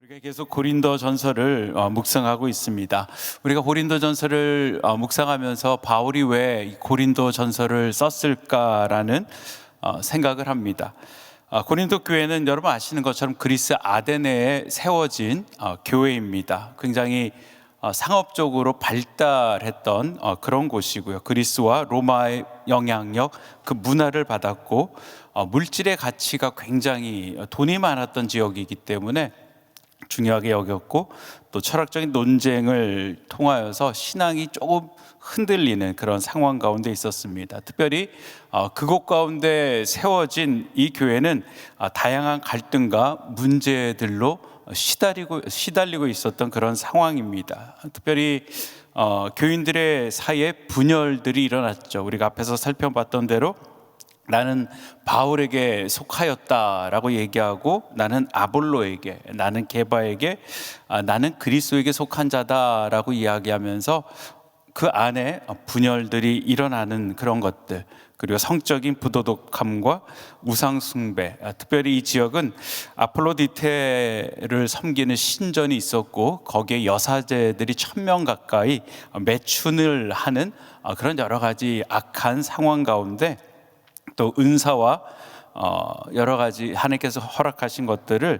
우리가 계속 고린도전서를 묵상하고 있습니다. 우리가 고린도전서를 묵상하면서 바울이 왜 고린도전서를 썼을까라는 생각을 합니다. 고린도 교회는 여러분 아시는 것처럼 그리스 아데네에 세워진 교회입니다. 굉장히 상업적으로 발달했던 그런 곳이고요. 그리스와 로마의 영향력, 그 문화를 받았고 물질의 가치가 굉장히 돈이 많았던 지역이기 때문에 중요하게 여겼고, 또 철학적인 논쟁을 통하여서 신앙이 조금 흔들리는 그런 상황 가운데 있었습니다. 특별히 그곳 가운데 세워진 이 교회는 다양한 갈등과 문제들로 시달리고 있었던 그런 상황입니다. 특별히 교인들의 사이에 분열들이 일어났죠. 우리가 앞에서 살펴봤던 대로 나는 바울에게 속하였다라고 얘기하고, 나는 아볼로에게, 나는 게바에게, 나는 그리스도에게 속한 자다라고 이야기하면서 그 안에 분열들이 일어나는 그런 것들, 그리고 성적인 부도덕함과 우상숭배, 특별히 이 지역은 아폴로디테를 섬기는 신전이 있었고, 거기에 여사제들이 1000명 가까이 매춘을 하는 그런 여러 가지 악한 상황 가운데 또 은사와 여러 가지 하나님께서 허락하신 것들을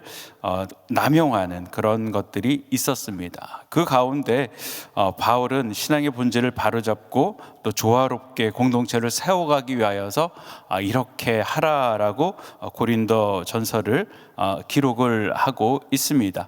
남용하는 그런 것들이 있었습니다. 그 가운데 바울은 신앙의 본질을 바로잡고 또 조화롭게 공동체를 세워가기 위하여서 이렇게 하라라고 고린도 전서를 기록을 하고 있습니다.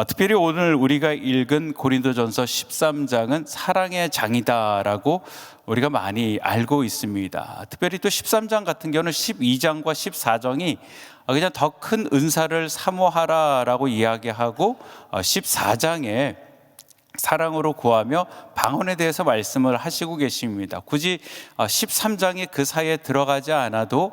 특별히 오늘 우리가 읽은 고린도 전서 13장은 사랑의 장이다라고 우리가 많이 알고 있습니다. 특별히 또 13장 같은 경우는 12장과 14장이 그냥 더 큰 은사를 사모하라라고 이야기하고 14장에 사랑으로 구하며 방언에 대해서 말씀을 하시고 계십니다. 굳이 13장이 그 사이에 들어가지 않아도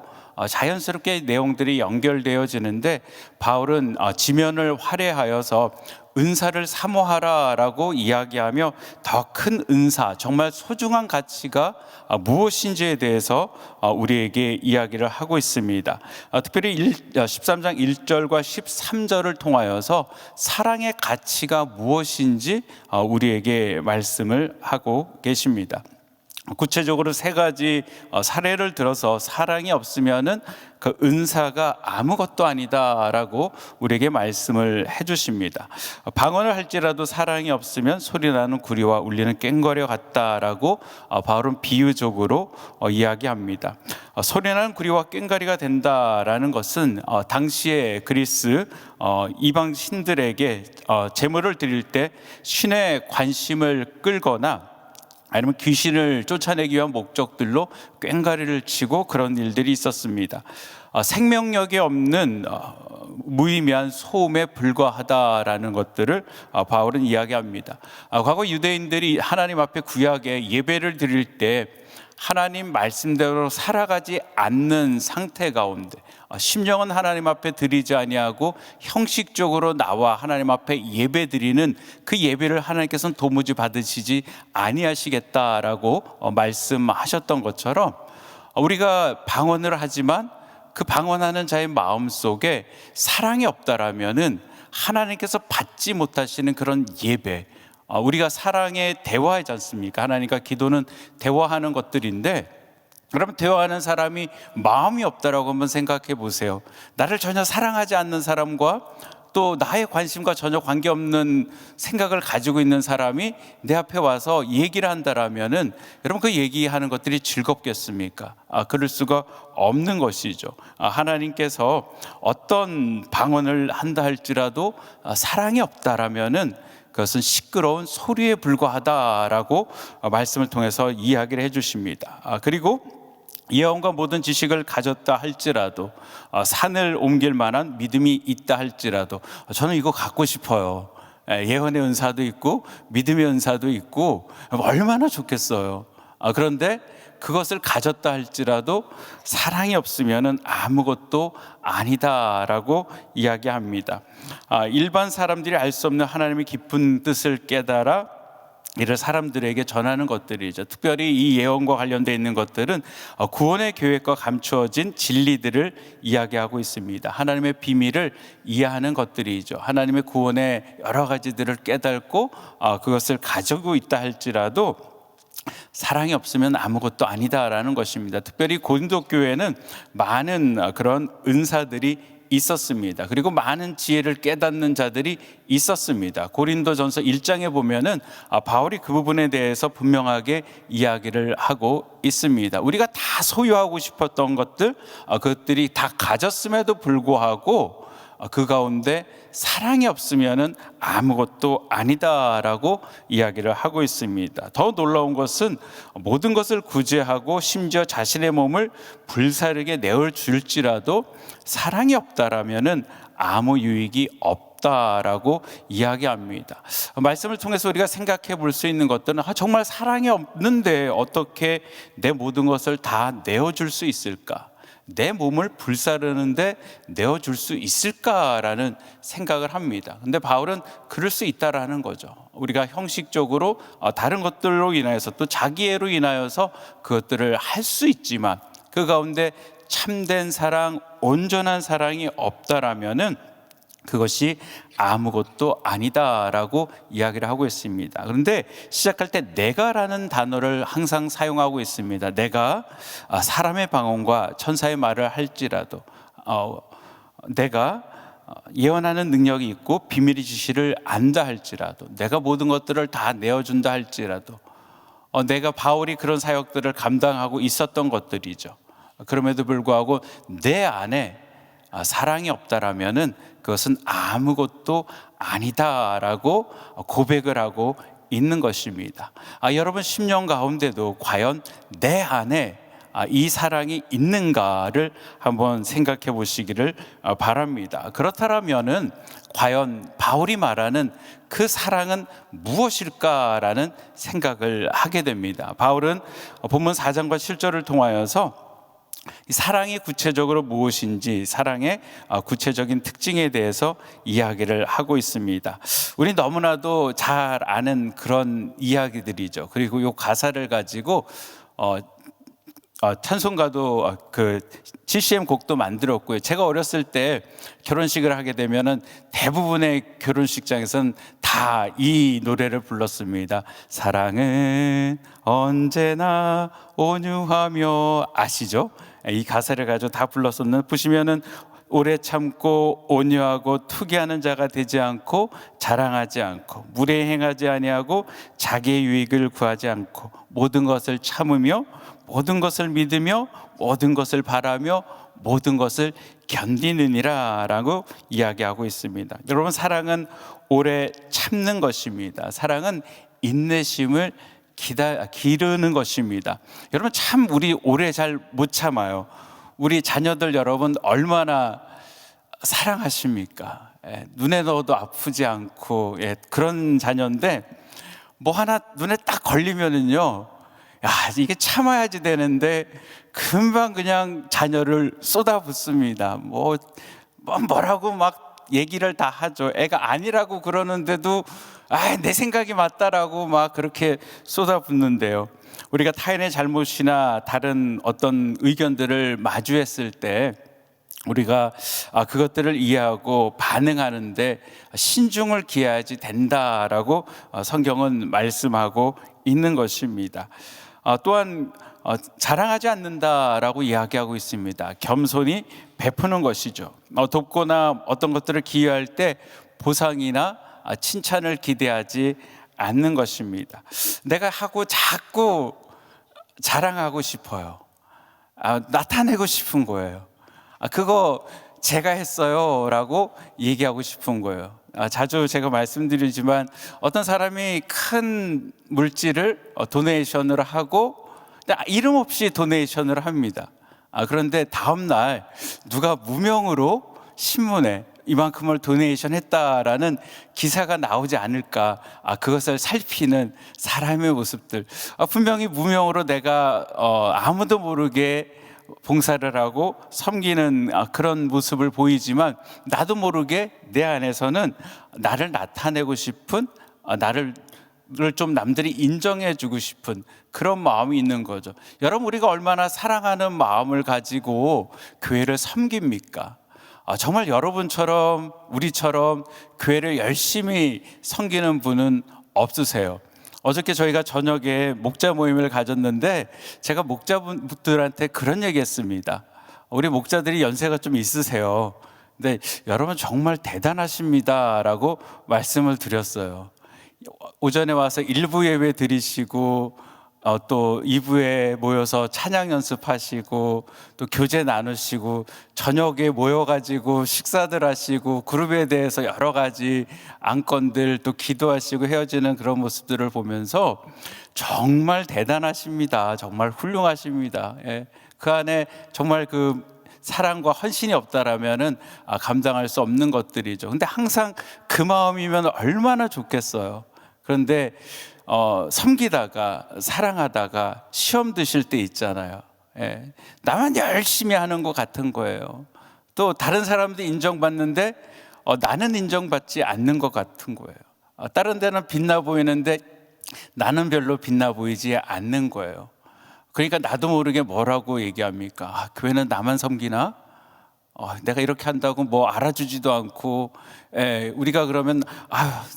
자연스럽게 내용들이 연결되어지는데, 바울은 지면을 활애하여서 은사를 사모하라라고 이야기하며 더 큰 은사, 정말 소중한 가치가 무엇인지에 대해서 우리에게 이야기를 하고 있습니다. 특별히 13장 1절과 13절을 통하여서 사랑의 가치가 무엇인지 우리에게 말씀을 하고 계십니다. 구체적으로 3가지 사례를 들어서 사랑이 없으면은 그 은사가 아무것도 아니다라고 우리에게 말씀을 해주십니다. 방언을 할지라도 사랑이 없으면 소리나는 구리와 울리는 꽹과려 같다라고 바울은 비유적으로 이야기합니다. 소리나는 구리와 꽹과리가 된다라는 것은 당시에 그리스 이방 신들에게 제물을 드릴 때 신의 관심을 끌거나 아니면 귀신을 쫓아내기 위한 목적들로 꽹과리를 치고 그런 일들이 있었습니다. 생명력이 없는 무의미한 소음에 불과하다라는 것들을 바울은 이야기합니다. 과거 유대인들이 하나님 앞에 구약에 예배를 드릴 때 하나님 말씀대로 살아가지 않는 상태 가운데 심령은 하나님 앞에 드리지 아니하고 형식적으로 나와 하나님 앞에 예배 드리는 그 예배를 하나님께서는 도무지 받으시지 아니하시겠다라고 말씀하셨던 것처럼, 우리가 방언을 하지만 그 방언하는 자의 마음속에 사랑이 없다라면은 하나님께서 받지 못하시는 그런 예배, 우리가 사랑의 대화이지 않습니까? 하나님과 기도는 대화하는 것들인데, 그러면 대화하는 사람이 마음이 없다라고 한번 생각해 보세요. 나를 전혀 사랑하지 않는 사람과 또 나의 관심과 전혀 관계없는 생각을 가지고 있는 사람이 내 앞에 와서 얘기를 한다라면은 여러분 그 얘기하는 것들이 즐겁겠습니까? 그럴 수가 없는 것이죠. 하나님께서 어떤 방언을 한다 할지라도 사랑이 없다라면은 그것은 시끄러운 소리에 불과하다라고 말씀을 통해서 이야기를 해주십니다. 그리고 예언과 모든 지식을 가졌다 할지라도, 산을 옮길 만한 믿음이 있다 할지라도, 저는 이거 갖고 싶어요. 예언의 은사도 있고 믿음의 은사도 있고 얼마나 좋겠어요. 그런데 그것을 가졌다 할지라도 사랑이 없으면 아무것도 아니다라고 이야기합니다. 일반 사람들이 알 수 없는 하나님의 깊은 뜻을 깨달아 이를 사람들에게 전하는 것들이죠. 특별히 이 예언과 관련되어 있는 것들은 구원의 계획과 감추어진 진리들을 이야기하고 있습니다. 하나님의 비밀을 이해하는 것들이죠. 하나님의 구원의 여러 가지들을 깨닫고 그것을 가지고 있다 할지라도 사랑이 없으면 아무것도 아니다라는 것입니다. 특별히 고린도 교회는 많은 그런 은사들이 있었습니다. 그리고 많은 지혜를 깨닫는 자들이 있었습니다. 고린도전서 1장에 보면은 바울이 그 부분에 대해서 분명하게 이야기를 하고 있습니다. 우리가 다 소유하고 싶었던 것들, 그것들이 다 가졌음에도 불구하고 그 가운데 사랑이 없으면은 아무것도 아니다라고 이야기를 하고 있습니다. 더 놀라운 것은 모든 것을 구제하고 심지어 자신의 몸을 불사르게 내어줄지라도 사랑이 없다라면은 아무 유익이 없다라고 이야기합니다. 말씀을 통해서 우리가 생각해 볼 수 있는 것들은 정말 사랑이 없는데 어떻게 내 모든 것을 다 내어줄 수 있을까? 내 몸을 불사르는데 내어줄 수 있을까라는 생각을 합니다. 근데 바울은 그럴 수 있다라는 거죠. 우리가 형식적으로 다른 것들로 인하여서 또 자기애로 인하여서 그것들을 할 수 있지만 그 가운데 참된 사랑, 온전한 사랑이 없다라면은 그것이 아무것도 아니다라고 이야기를 하고 있습니다. 그런데 시작할 때 내가라는 단어를 항상 사용하고 있습니다. 내가 사람의 방언과 천사의 말을 할지라도 내가 예언하는 능력이 있고 비밀의 지시를 안다 할지라도 내가 모든 것들을 다 내어준다 할지라도 내가 바울이 그런 사역들을 감당하고 있었던 것들이죠. 그럼에도 불구하고 내 안에 사랑이 없다라면은 그것은 아무것도 아니다라고 고백을 하고 있는 것입니다. 여러분 심령 가운데도 과연 내 안에 이 사랑이 있는가를 한번 생각해 보시기를 바랍니다. 그렇다면은 과연 바울이 말하는 그 사랑은 무엇일까라는 생각을 하게 됩니다. 바울은 본문 4장과 7절을 통하여서 사랑이 구체적으로 무엇인지 사랑의 구체적인 특징에 대해서 이야기를 하고 있습니다. 우리 너무나도 잘 아는 그런 이야기들이죠. 그리고 이 가사를 가지고 찬송가도 그 CCM 곡도 만들었고요. 제가 어렸을 때 결혼식을 하게 되면은 대부분의 결혼식장에서는 다 이 노래를 불렀습니다. 사랑은 언제나 온유하며, 아시죠? 이 가사를 가지고 다 불렀었는데 보시면은 오래 참고 온유하고 투기하는 자가 되지 않고 자랑하지 않고 무례 행하지 아니하고 자기의 유익을 구하지 않고 모든 것을 참으며 모든 것을 믿으며 모든 것을 바라며 모든 것을 견디느니라 라고 이야기하고 있습니다. 여러분, 사랑은 오래 참는 것입니다. 사랑은 인내심을 기르는 것입니다. 여러분, 참 우리 오래 잘 못 참아요. 우리 자녀들 여러분 얼마나 사랑하십니까? 눈에 넣어도 아프지 않고 그런 자녀인데 뭐 하나 눈에 딱 걸리면은요, 이게 참아야지 되는데 금방 그냥 자녀를 쏟아붓습니다. 뭐라고 막 얘기를 다 하죠. 애가 아니라고 그러는데도 내 생각이 맞다라고 막 그렇게 쏟아붓는데요. 우리가 타인의 잘못이나 다른 어떤 의견들을 마주했을 때 우리가 그것들을 이해하고 반응하는데 신중을 기해야지 된다라고 성경은 말씀하고 있는 것입니다. 또한 자랑하지 않는다라고 이야기하고 있습니다. 겸손히 베푸는 것이죠. 돕거나 어떤 것들을 기여할 때 보상이나 칭찬을 기대하지 않는 것입니다. 내가 하고 자꾸 자랑하고 싶어요. 나타내고 싶은 거예요. 그거 제가 했어요 라고 얘기하고 싶은 거예요. 자주 제가 말씀드리지만 어떤 사람이 큰 물질을 도네이션을 하고 이름 없이 도네이션을 합니다. 그런데 다음 날 누가 무명으로 신문에 이만큼을 도네이션 했다라는 기사가 나오지 않을까, 그것을 살피는 사람의 모습들. 분명히 무명으로 내가 아무도 모르게 봉사를 하고 섬기는 그런 모습을 보이지만 나도 모르게 내 안에서는 나를 나타내고 싶은, 나를 좀 남들이 인정해주고 싶은 그런 마음이 있는 거죠. 여러분, 우리가 얼마나 사랑하는 마음을 가지고 교회를 섬깁니까? 정말 여러분처럼 우리처럼 교회를 열심히 섬기는 분은 없으세요. 어저께 저희가 저녁에 목자 모임을 가졌는데 제가 목자분들한테 그런 얘기 했습니다. 우리 목자들이 연세가 좀 있으세요. 근데 여러분 정말 대단하십니다 라고 말씀을 드렸어요. 오전에 와서 1부 예배 드리시고 또 2부에 모여서 찬양 연습하시고 또 교제 나누시고 저녁에 모여가지고 식사들 하시고 그룹에 대해서 여러 가지 안건들 또 기도하시고 헤어지는 그런 모습들을 보면서 정말 대단하십니다. 정말 훌륭하십니다. 예. 그 안에 정말 그 사랑과 헌신이 없다라면은 감당할 수 없는 것들이죠. 근데 항상 그 마음이면 얼마나 좋겠어요. 그런데 섬기다가 사랑하다가 시험 드실 때 있잖아요. 예. 나만 열심히 하는 것 같은 거예요. 또 다른 사람도 인정받는데 나는 인정받지 않는 것 같은 거예요. 다른 데는 빛나 보이는데 나는 별로 빛나 보이지 않는 거예요. 그러니까 나도 모르게 뭐라고 얘기합니까? 교회는 나만 섬기나? 내가 이렇게 한다고 뭐 알아주지도 않고, 우리가 그러면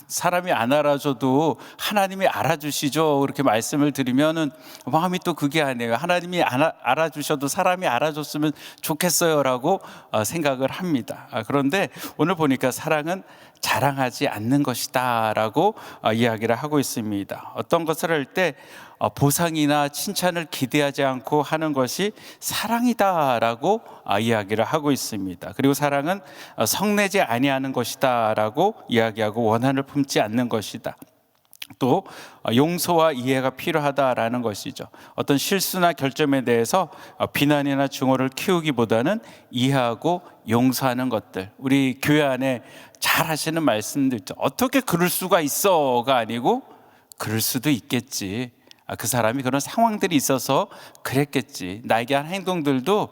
사람이 안 알아줘도 하나님이 알아주시죠. 그렇게 말씀을 드리면은 마음이 또 그게 아니에요. 하나님이 알아주셔도 사람이 알아줬으면 좋겠어요라고 생각을 합니다. 그런데 오늘 보니까 사랑은 자랑하지 않는 것이다라고 이야기를 하고 있습니다. 어떤 것을 할 때 보상이나 칭찬을 기대하지 않고 하는 것이 사랑이다라고 이야기를 하고 있습니다. 그리고 사랑은 성내지 아니하는 것이다라고 이야기하고 원한을 품지 않는 것이다. 또 용서와 이해가 필요하다라는 것이죠. 어떤 실수나 결점에 대해서 비난이나 증오를 키우기보다는 이해하고 용서하는 것들. 우리 교회 안에 잘 하시는 말씀도 있죠. 어떻게 그럴 수가 있어가 아니고 그럴 수도 있겠지. 그 사람이 그런 상황들이 있어서 그랬겠지. 나에게 한 행동들도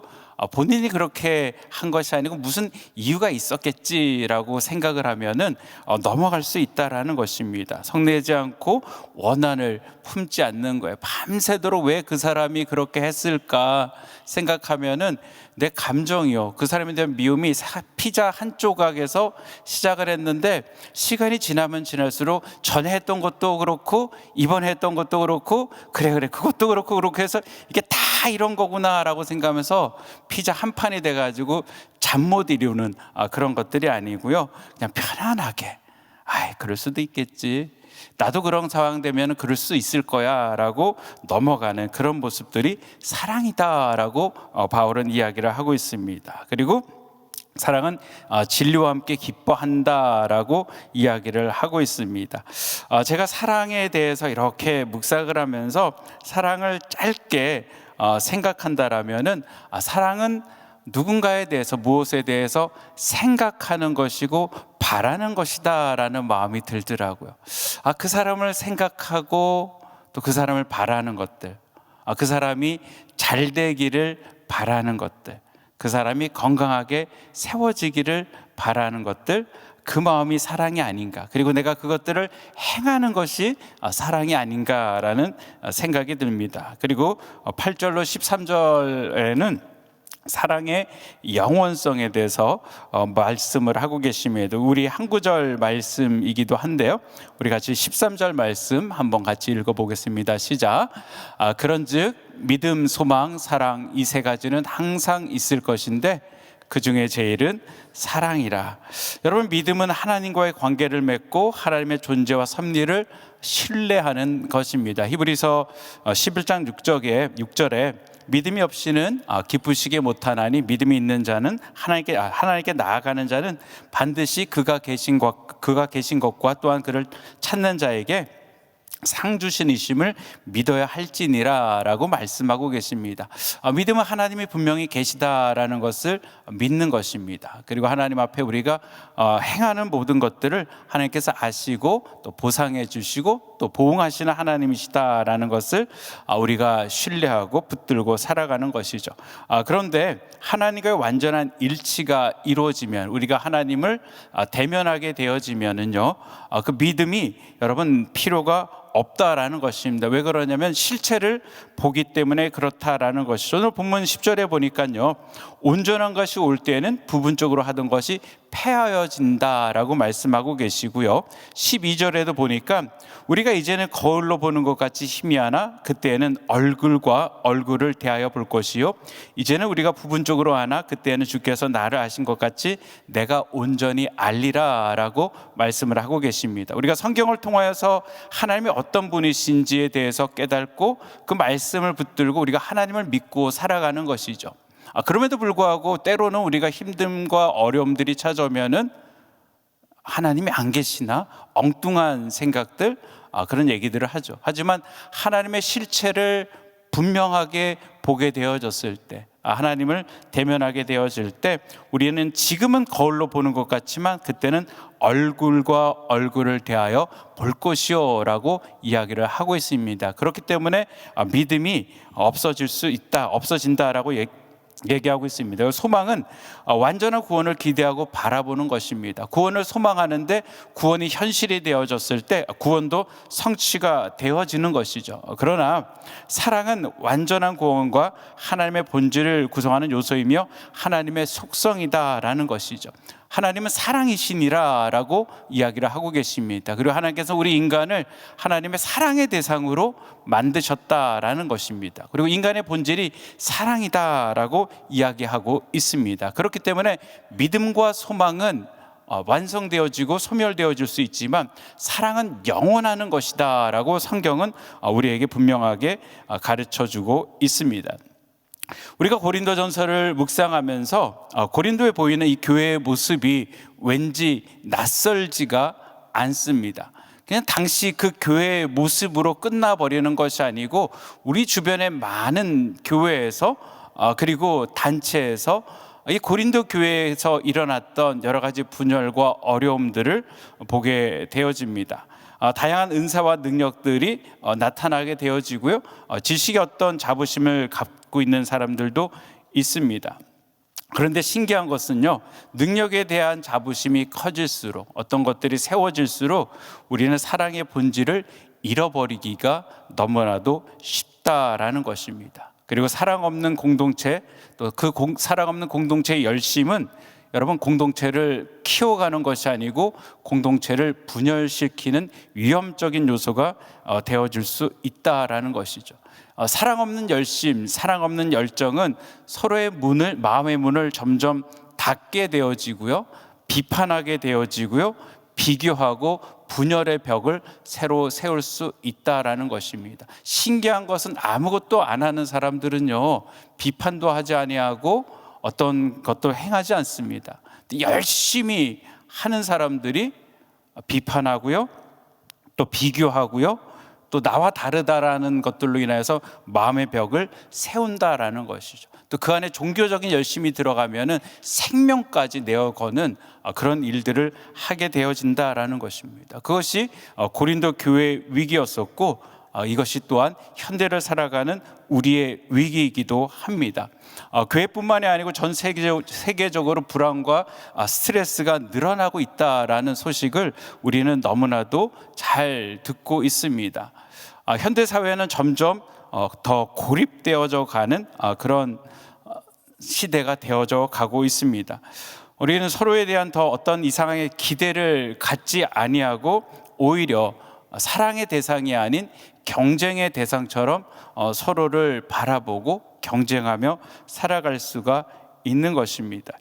본인이 그렇게 한 것이 아니고 무슨 이유가 있었겠지라고 생각을 하면은 넘어갈 수 있다라는 것입니다. 성내지 않고 원한을 품지 않는 거예요. 밤새도록 왜 그 사람이 그렇게 했을까 생각하면은 내 감정이요, 그 사람에 대한 미움이 피자 한 조각에서 시작을 했는데 시간이 지나면 지날수록 전에 했던 것도 그렇고 이번에 했던 것도 그렇고 그래 그것도 그렇고 해서 이게 다 이런 거구나라고 생각하면서 피자 한 판이 돼가지고 잠 못 이루는 그런 것들이 아니고요, 그냥 편안하게 그럴 수도 있겠지, 나도 그런 상황 되면 그럴 수 있을 거야 라고 넘어가는 그런 모습들이 사랑이다 라고 바울은 이야기를 하고 있습니다. 그리고 사랑은 진리와 함께 기뻐한다라고 이야기를 하고 있습니다. 제가 사랑에 대해서 이렇게 묵상을 하면서 사랑을 짧게 생각한다라면은 사랑은 누군가에 대해서 무엇에 대해서 생각하는 것이고 바라는 것이다 라는 마음이 들더라고요. 그 사람을 생각하고 또 그 사람을 바라는 것들, 그 사람이 잘 되기를 바라는 것들, 그 사람이 건강하게 세워지기를 바라는 것들, 그 마음이 사랑이 아닌가, 그리고 내가 그것들을 행하는 것이 사랑이 아닌가라는 생각이 듭니다. 그리고 8절로 13절에는 사랑의 영원성에 대해서 말씀을 하고 계심에도 우리 한 구절 말씀이기도 한데요, 우리 같이 13절 말씀 한번 같이 읽어보겠습니다. 시작. 그런즉 믿음, 소망, 사랑 이 세 가지는 항상 있을 것인데 그 중에 제일은 사랑이라. 여러분, 믿음은 하나님과의 관계를 맺고 하나님의 존재와 섭리를 신뢰하는 것입니다. 히브리서 11장 6절에 믿음이 없이는 기쁘시게 못하나니 믿음이 있는 자는 하나님께 나아가는 자는 반드시 그가 계신 것과 또한 그를 찾는 자에게 상 주시니심을 믿어야 할지니라 라고 말씀하고 계십니다. 믿음은 하나님이 분명히 계시다라는 것을 믿는 것입니다. 그리고 하나님 앞에 우리가 행하는 모든 것들을 하나님께서 아시고 또 보상해 주시고 또 보응하시는 하나님이시다라는 것을 우리가 신뢰하고 붙들고 살아가는 것이죠. 그런데 하나님과의 완전한 일치가 이루어지면, 우리가 하나님을 대면하게 되어지면은요, 그 믿음이 여러분 필요가 없다라는 것입니다. 왜 그러냐면 실체를 보기 때문에 그렇다라는 것이죠. 오늘 본문 10절에 보니까요, 온전한 것이 올 때에는 부분적으로 하던 것이 패하여진다라고 말씀하고 계시고요, 12절에도 보니까 우리가 이제는 거울로 보는 것 같이 희미하나 그때에는 얼굴과 얼굴을 대하여 볼 것이요, 이제는 우리가 부분적으로 하나 그때에는 주께서 나를 아신 것 같이 내가 온전히 알리라 라고 말씀을 하고 계십니다. 우리가 성경을 통하여서 하나님이 어떤 분이신지에 대해서 깨닫고 그 말씀을 붙들고 우리가 하나님을 믿고 살아가는 것이죠. 그럼에도 불구하고 때로는 우리가 힘듦과 어려움들이 찾아오면은 하나님이 안 계시나 엉뚱한 생각들, 그런 얘기들을 하죠. 하지만 하나님의 실체를 분명하게 보게 되어졌을 때, 하나님을 대면하게 되어질 때 우리는 지금은 거울로 보는 것 같지만 그때는 얼굴과 얼굴을 대하여 볼 것이요 라고 이야기를 하고 있습니다. 그렇기 때문에 믿음이 없어진다라고 얘기하고 있습니다. 소망은 완전한 구원을 기대하고 바라보는 것입니다. 구원을 소망하는데 구원이 현실이 되어졌을 때 구원도 성취가 되어지는 것이죠. 그러나 사랑은 완전한 구원과 하나님의 본질을 구성하는 요소이며 하나님의 속성이다라는 것이죠. 하나님은 사랑이시니라 라고 이야기를 하고 계십니다. 그리고 하나님께서 우리 인간을 하나님의 사랑의 대상으로 만드셨다라는 것입니다. 그리고 인간의 본질이 사랑이다라고 이야기하고 있습니다. 그렇기 때문에 믿음과 소망은 완성되어지고 소멸되어질 수 있지만 사랑은 영원하는 것이다 라고 성경은 우리에게 분명하게 가르쳐주고 있습니다. 우리가 고린도전서를 묵상하면서 고린도에 보이는 이 교회의 모습이 왠지 낯설지가 않습니다. 그냥 당시 그 교회의 모습으로 끝나버리는 것이 아니고 우리 주변의 많은 교회에서 그리고 단체에서 이 고린도 교회에서 일어났던 여러 가지 분열과 어려움들을 보게 되어집니다. 다양한 은사와 능력들이 나타나게 되어지고요, 지식의 어떤 자부심을 갖고 있는 사람들도 있습니다. 그런데 신기한 것은요, 능력에 대한 자부심이 커질수록, 어떤 것들이 세워질수록 우리는 사랑의 본질을 잃어버리기가 너무나도 쉽다라는 것입니다. 그리고 사랑 없는 공동체, 또 그 사랑 없는 공동체의 열심은 여러분 공동체를 키워가는 것이 아니고 공동체를 분열시키는 위험적인 요소가 되어질 수 있다라는 것이죠. 사랑 없는 열심, 사랑 없는 열정은 서로의 마음의 문을 점점 닫게 되어지고요, 비판하게 되어지고요, 비교하고 분열의 벽을 새로 세울 수 있다라는 것입니다. 신기한 것은 아무것도 안 하는 사람들은요, 비판도 하지 아니하고 어떤 것도 행하지 않습니다. 열심히 하는 사람들이 비판하고요, 또 비교하고요, 또 나와 다르다라는 것들로 인해서 마음의 벽을 세운다라는 것이죠. 또 그 안에 종교적인 열심이 들어가면은 생명까지 내어거는 그런 일들을 하게 되어진다라는 것입니다. 그것이 고린도 교회의 위기였었고, 이것이 또한 현대를 살아가는 우리의 위기이기도 합니다. 교회뿐만이 아니고 전 세계적으로 불안과 스트레스가 늘어나고 있다라는 소식을 우리는 너무나도 잘 듣고 있습니다. 현대 사회는 점점 더 고립되어져 가는 그런 시대가 되어져 가고 있습니다. 우리는 서로에 대한 더 어떤 이상의 기대를 갖지 아니하고 오히려 사랑의 대상이 아닌 경쟁의 대상처럼 서로를 바라보고 경쟁하며 살아갈 수가 있는 것입니다.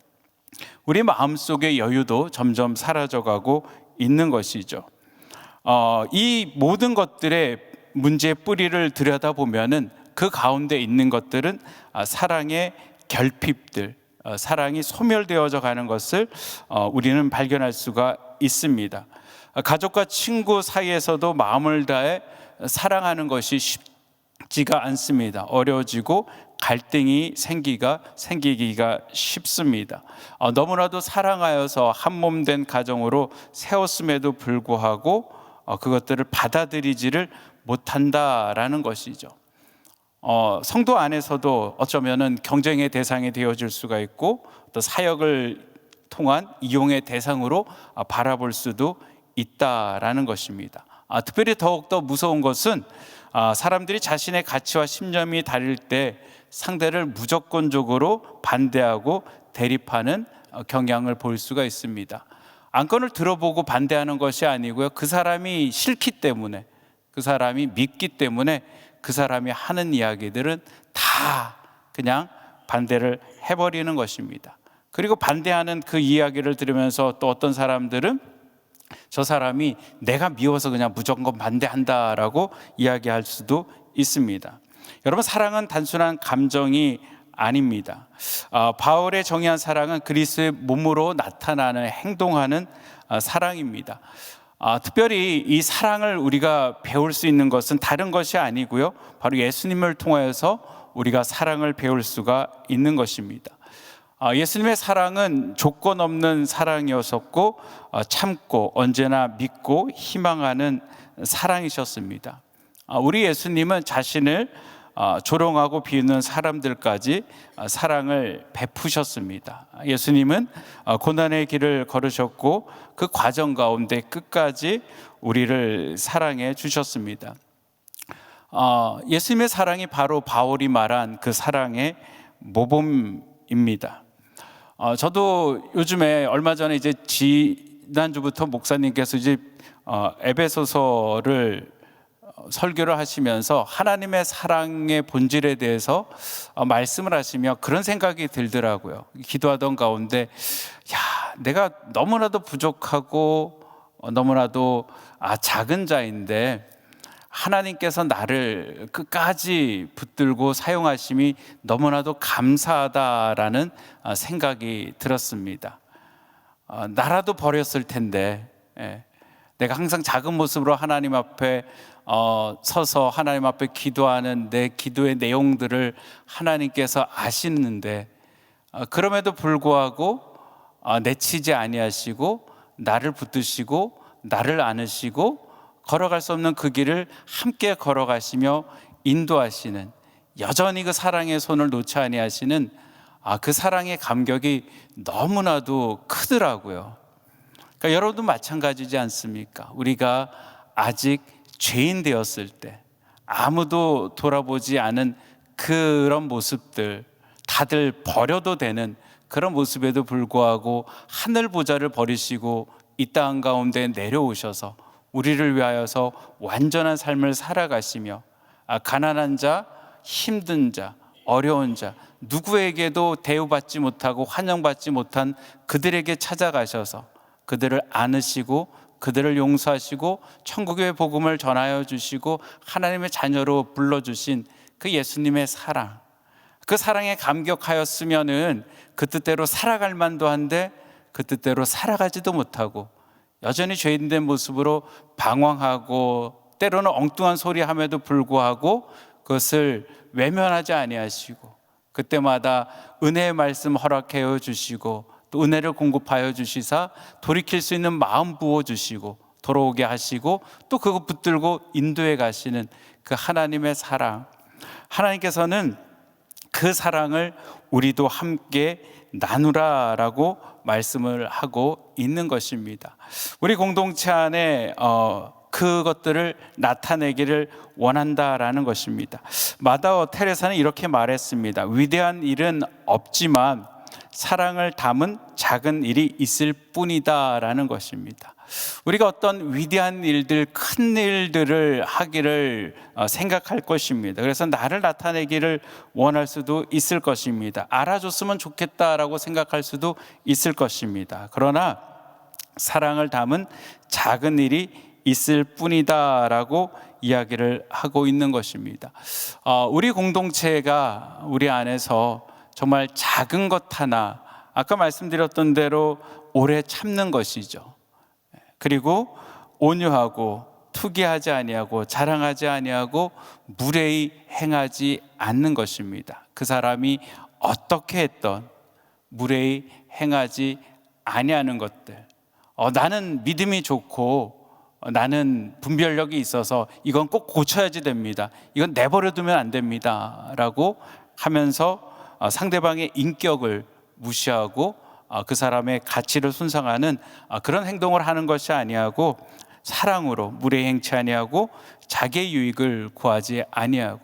우리 마음속의 여유도 점점 사라져가고 있는 것이죠. 이 모든 것들의 문제의 뿌리를 들여다보면은 그 가운데 있는 것들은 사랑의 결핍들, 사랑이 소멸되어져 가는 것을 우리는 발견할 수가 있습니다. 가족과 친구 사이에서도 마음을 다해 사랑하는 것이 쉽지가 않습니다. 어려워지고 갈등이 생기기가 쉽습니다. 너무나도 사랑하여서 한몸된 가정으로 세웠음에도 불구하고 그것들을 받아들이지를 못한다라는 것이죠. 성도 안에서도 어쩌면은 경쟁의 대상이 되어질 수가 있고, 또 사역을 통한 이용의 대상으로 바라볼 수도 있다라는 것입니다. 특별히 더욱더 무서운 것은 사람들이 자신의 가치와 신념이 다를 때 상대를 무조건적으로 반대하고 대립하는 경향을 볼 수가 있습니다. 안건을 들어보고 반대하는 것이 아니고요, 그 사람이 싫기 때문에, 그 사람이 믿기 때문에 그 사람이 하는 이야기들은 다 그냥 반대를 해버리는 것입니다. 그리고 반대하는 그 이야기를 들으면서 또 어떤 사람들은 저 사람이 내가 미워서 그냥 무조건 반대한다라고 이야기할 수도 있습니다. 여러분, 사랑은 단순한 감정이 아닙니다. 바울의 정의한 사랑은 그리스도의 몸으로 나타나는 행동하는 사랑입니다. 특별히 이 사랑을 우리가 배울 수 있는 것은 다른 것이 아니고요, 바로 예수님을 통하여서 우리가 사랑을 배울 수가 있는 것입니다. 예수님의 사랑은 조건 없는 사랑이었었고 참고 언제나 믿고 희망하는 사랑이셨습니다. 우리 예수님은 자신을 조롱하고 비웃는 사람들까지 사랑을 베푸셨습니다. 예수님은 고난의 길을 걸으셨고 그 과정 가운데 끝까지 우리를 사랑해 주셨습니다. 예수님의 사랑이 바로 바울이 말한 그 사랑의 모범입니다. 저도 요즘에 얼마 전에 이제 지난주부터 목사님께서 이제 에베소서를 설교를 하시면서 하나님의 사랑의 본질에 대해서 말씀을 하시며 그런 생각이 들더라고요. 기도하던 가운데 내가 너무나도 부족하고 너무나도 작은 자인데 하나님께서 나를 끝까지 붙들고 사용하심이 너무나도 감사하다라는 생각이 들었습니다. 나라도 버렸을 텐데 내가 항상 작은 모습으로 하나님 앞에 서서 하나님 앞에 기도하는 내 기도의 내용들을 하나님께서 아시는데 그럼에도 불구하고 내치지 아니하시고 나를 붙드시고 나를 안으시고 걸어갈 수 없는 그 길을 함께 걸어가시며 인도하시는, 여전히 그 사랑의 손을 놓지 아니하시는 그 사랑의 감격이 너무나도 크더라고요. 그러니까 여러분도 마찬가지지 않습니까? 우리가 아직 죄인 되었을 때 아무도 돌아보지 않은 그런 모습들, 다들 버려도 되는 그런 모습에도 불구하고 하늘 보좌를 버리시고 이 땅 가운데 내려오셔서 우리를 위하여서 완전한 삶을 살아가시며 가난한 자, 힘든 자, 어려운 자, 누구에게도 대우받지 못하고 환영받지 못한 그들에게 찾아가셔서 그들을 안으시고 그들을 용서하시고 천국의 복음을 전하여 주시고 하나님의 자녀로 불러주신 그 예수님의 사랑, 그 사랑에 감격하였으면은 그 뜻대로 살아갈 만도 한데 그 뜻대로 살아가지도 못하고 여전히 죄인된 모습으로 방황하고 때로는 엉뚱한 소리 함에도 불구하고 그것을 외면하지 아니하시고 그때마다 은혜의 말씀 허락하여 주시고 또 은혜를 공급하여 주시사 돌이킬 수 있는 마음 부어 주시고 돌아오게 하시고 또 그거 붙들고 인도해 가시는 그 하나님의 사랑, 하나님께서는 그 사랑을 우리도 함께 나누라라고 말씀을 하고 있는 것입니다. 우리 공동체 안에 그것들을 나타내기를 원한다라는 것입니다. 마다오 테레사는 이렇게 말했습니다. 위대한 일은 없지만 사랑을 담은 작은 일이 있을 뿐이다라는 것입니다. 우리가 어떤 위대한 일들, 큰 일들을 하기를 생각할 것입니다. 그래서 나를 나타내기를 원할 수도 있을 것입니다. 알아줬으면 좋겠다라고 생각할 수도 있을 것입니다. 그러나 사랑을 담은 작은 일이 있을 뿐이다라고 이야기를 하고 있는 것입니다. 우리 공동체가 우리 안에서 정말 작은 것 하나, 아까 말씀드렸던 대로 오래 참는 것이죠. 그리고 온유하고 투기하지 아니하고 자랑하지 아니하고 무례히 행하지 않는 것입니다. 그 사람이 어떻게 했던 무례히 행하지 아니하는 것들, 나는 믿음이 좋고 나는 분별력이 있어서 이건 꼭 고쳐야지 됩니다, 이건 내버려두면 안 됩니다 라고 하면서 상대방의 인격을 무시하고 그 사람의 가치를 손상하는 그런 행동을 하는 것이 아니하고 사랑으로 무례 행치 아니하고 자기의 유익을 구하지 아니하고.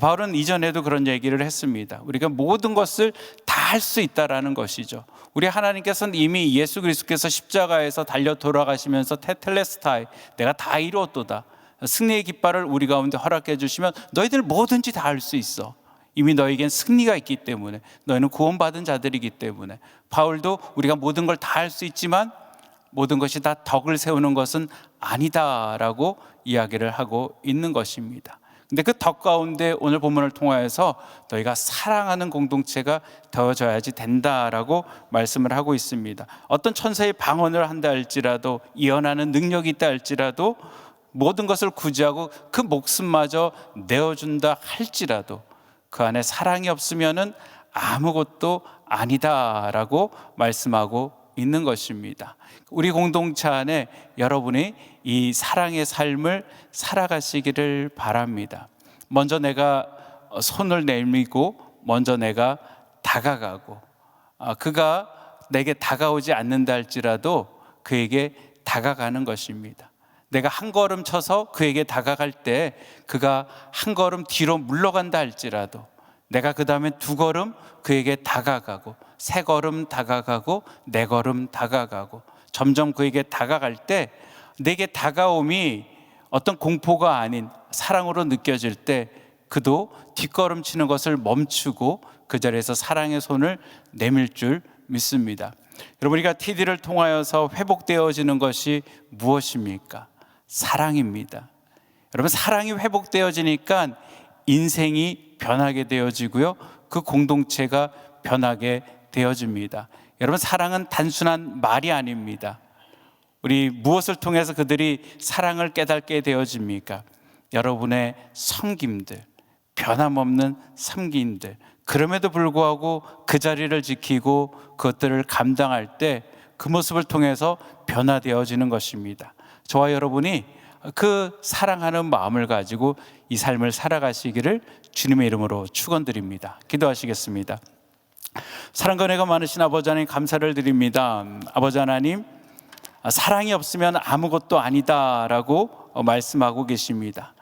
바울은 이전에도 그런 얘기를 했습니다. 우리가 모든 것을 다 할 수 있다라는 것이죠. 우리 하나님께서는 이미 예수 그리스도께서 십자가에서 달려 돌아가시면서 테텔레스타이, 내가 다 이루었도다, 승리의 깃발을 우리 가운데 허락해 주시면 너희들 뭐든지 다 할 수 있어. 이미 너에겐 승리가 있기 때문에, 너희는 구원받은 자들이기 때문에. 바울도 우리가 모든 걸 다 할 수 있지만 모든 것이 다 덕을 세우는 것은 아니다라고 이야기를 하고 있는 것입니다. 근데 그 덕 가운데 오늘 본문을 통하여서 너희가 사랑하는 공동체가 되어져야지 된다라고 말씀을 하고 있습니다. 어떤 천사의 방언을 한다 할지라도, 예언하는 능력이 있다 할지라도, 모든 것을 구제하고 그 목숨마저 내어준다 할지라도 그 안에 사랑이 없으면은 아무것도 아니다라고 말씀하고 있는 것입니다. 우리 공동체 안에 여러분이 이 사랑의 삶을 살아가시기를 바랍니다. 먼저 내가 손을 내밀고 먼저 내가 다가가고, 그가 내게 다가오지 않는다 할지라도 그에게 다가가는 것입니다. 내가 한 걸음 쳐서 그에게 다가갈 때 그가 한 걸음 뒤로 물러간다 할지라도 내가 그 다음에 두 걸음 그에게 다가가고, 세 걸음 다가가고, 네 걸음 다가가고, 점점 그에게 다가갈 때 내게 다가옴이 어떤 공포가 아닌 사랑으로 느껴질 때 그도 뒷걸음 치는 것을 멈추고 그 자리에서 사랑의 손을 내밀 줄 믿습니다. 여러분, 우리가 TD를 통하여서 회복되어지는 것이 무엇입니까? 사랑입니다. 여러분, 사랑이 회복되어지니까 인생이 변하게 되어지고요, 그 공동체가 변하게 되어집니다. 여러분, 사랑은 단순한 말이 아닙니다. 우리 무엇을 통해서 그들이 사랑을 깨닫게 되어집니까? 여러분의 섬김들, 변함없는 섬김들, 그럼에도 불구하고 그 자리를 지키고 그것들을 감당할 때 그 모습을 통해서 변화되어지는 것입니다. 저와 여러분이 그 사랑하는 마음을 가지고 이 삶을 살아가시기를 주님의 이름으로 축원드립니다. 기도하시겠습니다. 사랑과 은혜가 많으신 아버지 하나님, 감사를 드립니다. 아버지 하나님, 사랑이 없으면 아무것도 아니다라고 말씀하고 계십니다.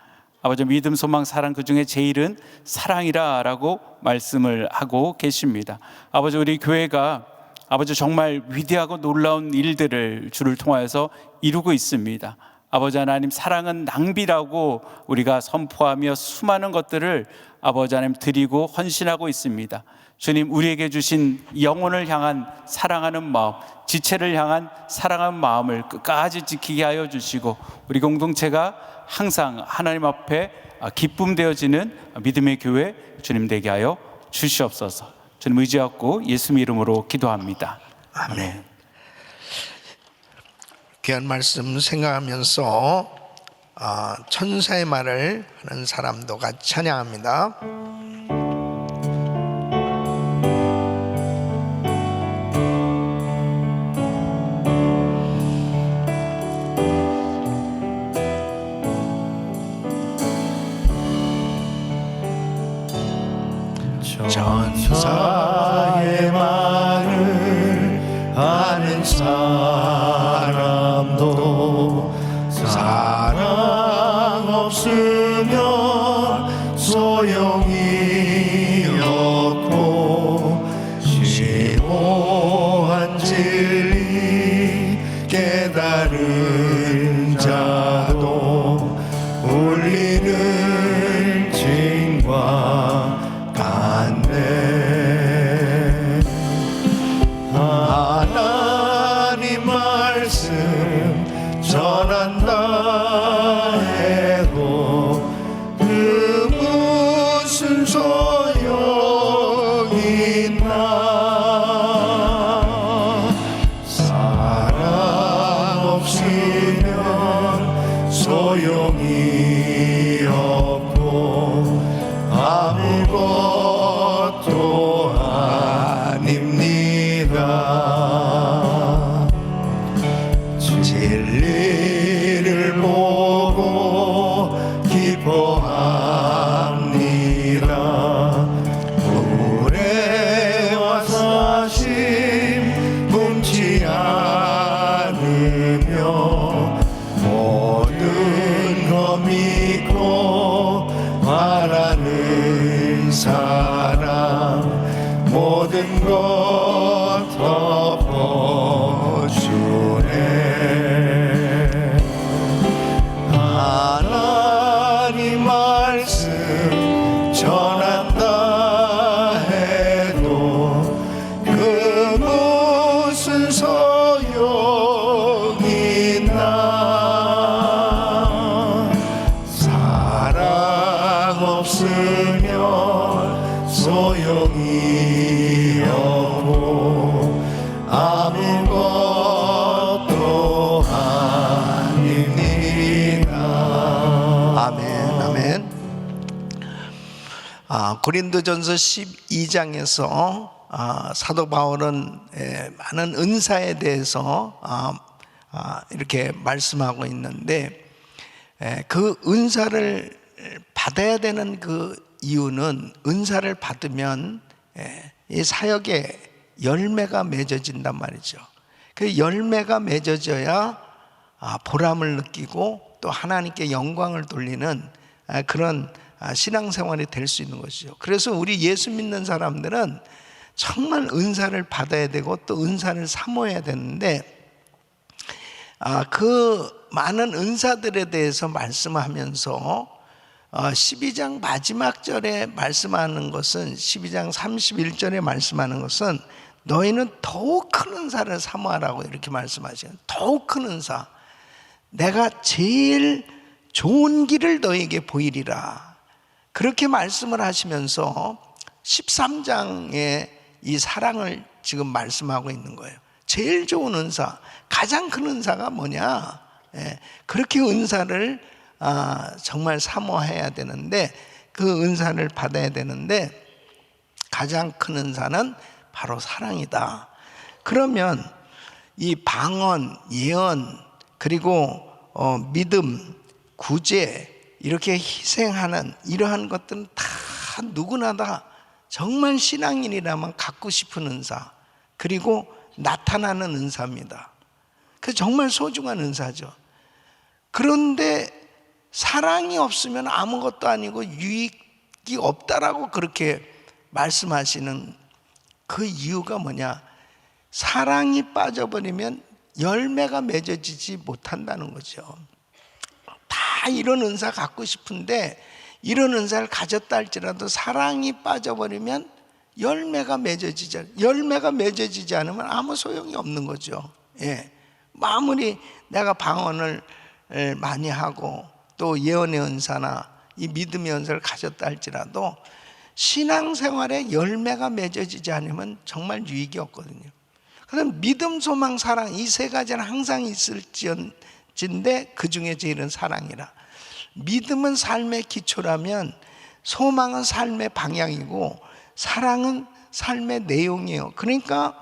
아버지, 믿음, 소망, 사랑, 그 중에 제일은 사랑이라고 말씀을 하고 계십니다. 아버지, 우리 교회가 아버지 정말 위대하고 놀라운 일들을 주를 통하여서 이루고 있습니다. 아버지 하나님, 사랑은 낭비라고 우리가 선포하며 수많은 것들을 아버지 하나님 드리고 헌신하고 있습니다. 주님, 우리에게 주신 영혼을 향한 사랑하는 마음, 지체를 향한 사랑하는 마음을 끝까지 지키게 하여 주시고 우리 공동체가 항상 하나님 앞에 기쁨 되어지는 믿음의 교회 주님 되게 하여 주시옵소서. 주님 의지하고 예수님 이름으로 기도합니다. 아멘. 귀한 말씀 생각하면서 천사의 말을 하는 사람도 같이 찬양합니다. 천사의 말을 아는 사람도 사랑 없으면 소용이 없고, 심오한 진리 깨달은 자도 울리는 징과 하나님 말씀 전한다 해도 그 무슨 소용이 있나. 사랑 없으면 소용이 없고 아무것도 아닙니다. 진리를 보고 기뻐합니다. 무례와 사심 사랑 모든 것 덮어주네. 하나님 말씀 전한다 해도 그 무슨 소용이 있나. 사랑 없으면 소용이 없고 아무것도 아닙니다. 아멘, 아멘. 고린도전서 12장에서 사도 바울은 많은 은사에 대해서 이렇게 말씀하고 있는데, 그 은사를 받아야 되는 그 이유는 은사를 받으면 이 사역에 열매가 맺어진단 말이죠. 그 열매가 맺어져야 보람을 느끼고 또 하나님께 영광을 돌리는 그런 신앙생활이 될 수 있는 것이죠. 그래서 우리 예수 믿는 사람들은 정말 은사를 받아야 되고 또 은사를 사모해야 되는데, 그 많은 은사들에 대해서 말씀하면서 12장 마지막 절에 말씀하는 것은, 12장 31절에 말씀하는 것은 너희는 더욱 큰 은사를 사모하라고 이렇게 말씀하시는, 더욱 큰 은사, 내가 제일 좋은 길을 너희에게 보이리라, 그렇게 말씀을 하시면서 13장에 이 사랑을 지금 말씀하고 있는 거예요. 제일 좋은 은사, 가장 큰 은사가 뭐냐? 그렇게 은사를 정말 사모해야 되는데, 그 은사를 받아야 되는데 가장 큰 은사는 바로 사랑이다. 그러면 이 방언, 예언, 그리고 믿음, 구제, 이렇게 희생하는 이러한 것들은 다 누구나 다 정말 신앙인이라면 갖고 싶은 은사, 그리고 나타나는 은사입니다. 그 정말 소중한 은사죠. 그런데 사랑이 없으면 아무것도 아니고 유익이 없다라고 그렇게 말씀하시는 그 이유가 뭐냐? 사랑이 빠져버리면 열매가 맺어지지 못한다는 거죠. 다 이런 은사 갖고 싶은데, 이런 은사를 가졌다 할지라도 사랑이 빠져버리면 열매가 맺어지지 않으면 아무 소용이 없는 거죠. 아무리 내가 방언을 많이 하고 또 예언의 은사나 이 믿음의 은사를 가졌다 할지라도 신앙생활에 열매가 맺어지지 않으면 정말 유익이 없거든요. 그래서 믿음, 소망, 사랑, 이 세 가지는 항상 있을지언데 그 중에 제일은 사랑이라. 믿음은 삶의 기초라면 소망은 삶의 방향이고 사랑은 삶의 내용이에요. 그러니까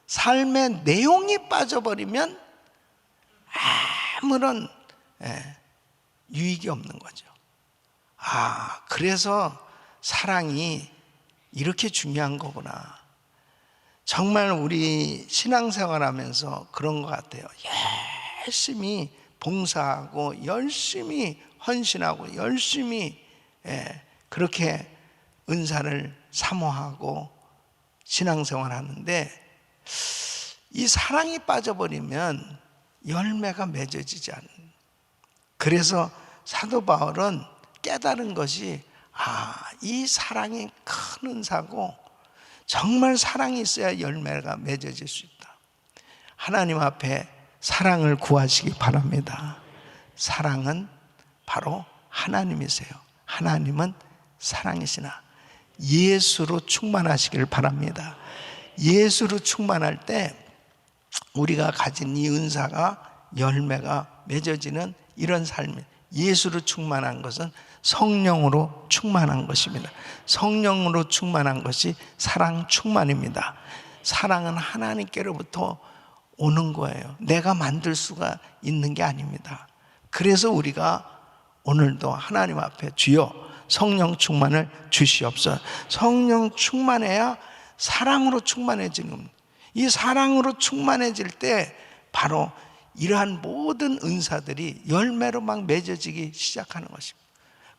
삶의 내용이 빠져버리면 아무런 유익이 없는 거죠. 그래서 사랑이 이렇게 중요한 거구나. 정말 우리 신앙생활 하면서 그런 것 같아요. 열심히 봉사하고 열심히 헌신하고 열심히 그렇게 은사를 사모하고 신앙생활 하는데, 이 사랑이 빠져버리면 열매가 맺어지지 않는. 그래서 사도 바울은 깨달은 것이 이 사랑이 큰 은사고 정말 사랑이 있어야 열매가 맺어질 수 있다. 하나님 앞에 사랑을 구하시기 바랍니다. 사랑은 바로 하나님이세요. 하나님은 사랑이시나 예수로 충만하시길 바랍니다. 예수로 충만할 때 우리가 가진 이 은사가 열매가 맺어지는 이런 삶이, 예수로 충만한 것은 성령으로 충만한 것입니다. 성령으로 충만한 것이 사랑 충만입니다. 사랑은 하나님께로부터 오는 거예요. 내가 만들 수가 있는 게 아닙니다. 그래서 우리가 오늘도 하나님 앞에 주여 성령 충만을 주시옵소서. 성령 충만해야 사랑으로 충만해지는 겁니다. 이 사랑으로 충만해질 때 바로 이러한 모든 은사들이 열매로 막 맺어지기 시작하는 것입니다.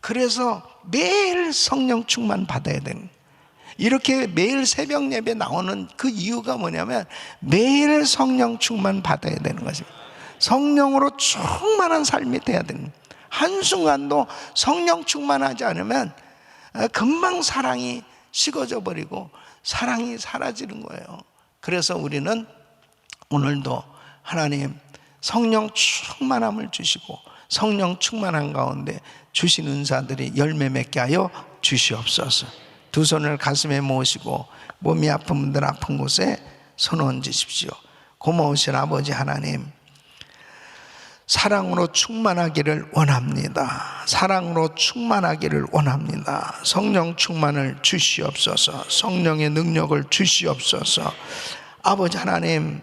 그래서 매일 성령 충만 받아야 되는 거예요. 이렇게 매일 새벽 예배 나오는 그 이유가 뭐냐면 매일 성령 충만 받아야 되는 것입니다. 성령으로 충만한 삶이 돼야 되는 거예요. 한순간도 성령 충만하지 않으면 금방 사랑이 식어져 버리고 사랑이 사라지는 거예요. 그래서 우리는 오늘도 하나님 성령 충만함을 주시고 성령 충만한 가운데 주신 은사들이 열매 맺게 하여 주시옵소서. 두 손을 가슴에 모으시고 몸이 아픈 분들 아픈 곳에 손 얹으십시오. 고마우신 아버지 하나님, 사랑으로 충만하기를 원합니다. 사랑으로 충만하기를 원합니다. 성령 충만을 주시옵소서. 성령의 능력을 주시옵소서. 아버지 하나님,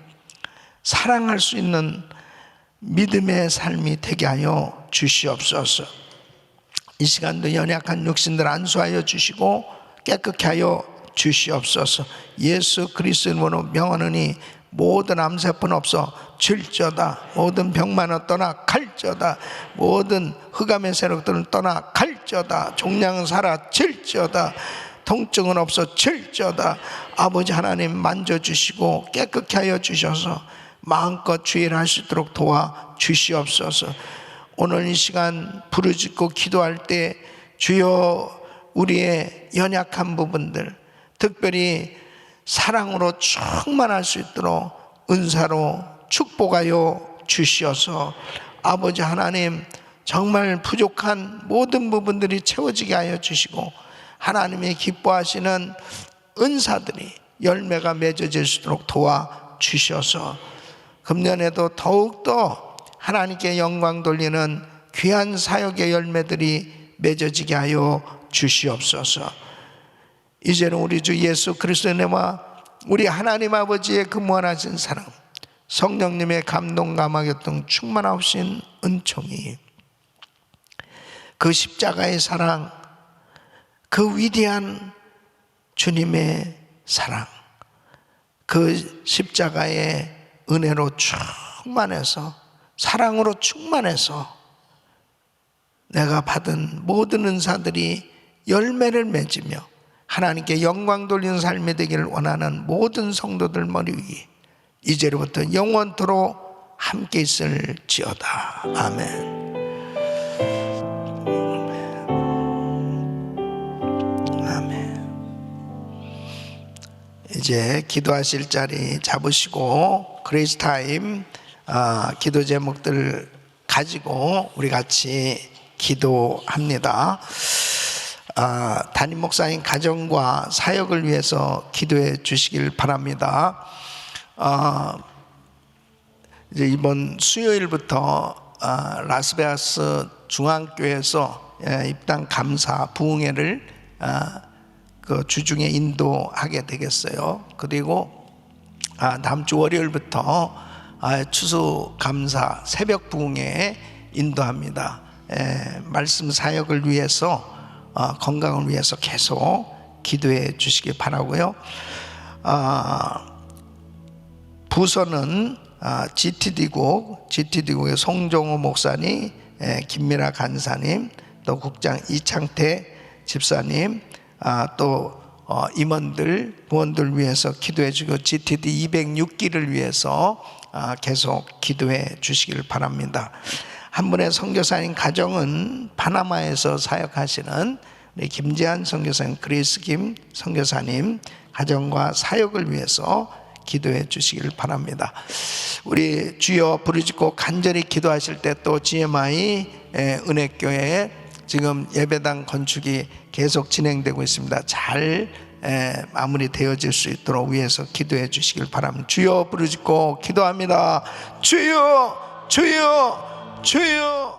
사랑할 수 있는 믿음의 삶이 되게 하여 주시옵소서. 이 시간도 연약한 육신들 안수하여 주시고 깨끗게 하여 주시옵소서. 예수 그리스도의 이름으로 명하노니 모든 암세포는 없어 질저다. 모든 병만은 떠나 갈저다. 모든 흑암의 세력들은 떠나 갈저다. 종양은 사라질저다. 통증은 없어 질저다. 아버지 하나님 만져주시고 깨끗게 하여 주셔서 마음껏 주일할 수 있도록 도와 주시옵소서. 오늘 이 시간 부르짖고 기도할 때 주여 우리의 연약한 부분들, 특별히 사랑으로 충만할 수 있도록 은사로 축복하여 주시어서 아버지 하나님 정말 부족한 모든 부분들이 채워지게 하여 주시고 하나님이 기뻐하시는 은사들이 열매가 맺어질 수 있도록 도와 주셔서 금년에도 더욱더 하나님께 영광 돌리는 귀한 사역의 열매들이 맺어지게 하여 주시옵소서. 이제는 우리 주 예수 그리스도의 은혜와 우리 하나님 아버지의 그 무한하신 사랑, 성령님의 감동 감화교통 충만하신 은총이, 그 십자가의 사랑, 그 위대한 주님의 사랑, 그 십자가의 은혜로 충만해서 사랑으로 충만해서 내가 받은 모든 은사들이 열매를 맺으며 하나님께 영광 돌리는 삶이 되기를 원하는 모든 성도들 머리 위에 이제로부터 영원토록 함께 있을지어다. 아멘. 아멘. 이제 기도하실 자리 잡으시고 그레이스 타임 기도 제목들 가지고 우리 같이 기도합니다. 담임 목사님 가정과 사역을 위해서 기도해 주시길 바랍니다. 이제 이번 수요일부터 라스베가스 중앙교회에서 입당 감사 부흥회를 그 주중에 인도하게 되겠어요. 그리고 다음 주 월요일부터 추수 감사 새벽 부흥회 인도합니다. 말씀 사역을 위해서 건강을 위해서 계속 기도해 주시기 바라고요. 부서는 GTD국의 송정호 목사님, 김미라 간사님, 또 국장 이창태 집사님, 또 임원들, 부원들 위해서 기도해 주고 GTD 206기를 위해서 계속 기도해 주시길 바랍니다. 한 분의 선교사님 가정은 파나마에서 사역하시는 우리 김재한 선교사님, 그레이스 김 선교사님 가정과 사역을 위해서 기도해 주시길 바랍니다. 우리 주여 부르짖고 간절히 기도하실 때 또 GMI 은혜교회 지금 예배당 건축이 계속 진행되고 있습니다. 잘 마무리되어질 수 있도록 위해서 기도해 주시길 바랍니다. 주여 부르짖고 기도합니다. 주여 주여 주여.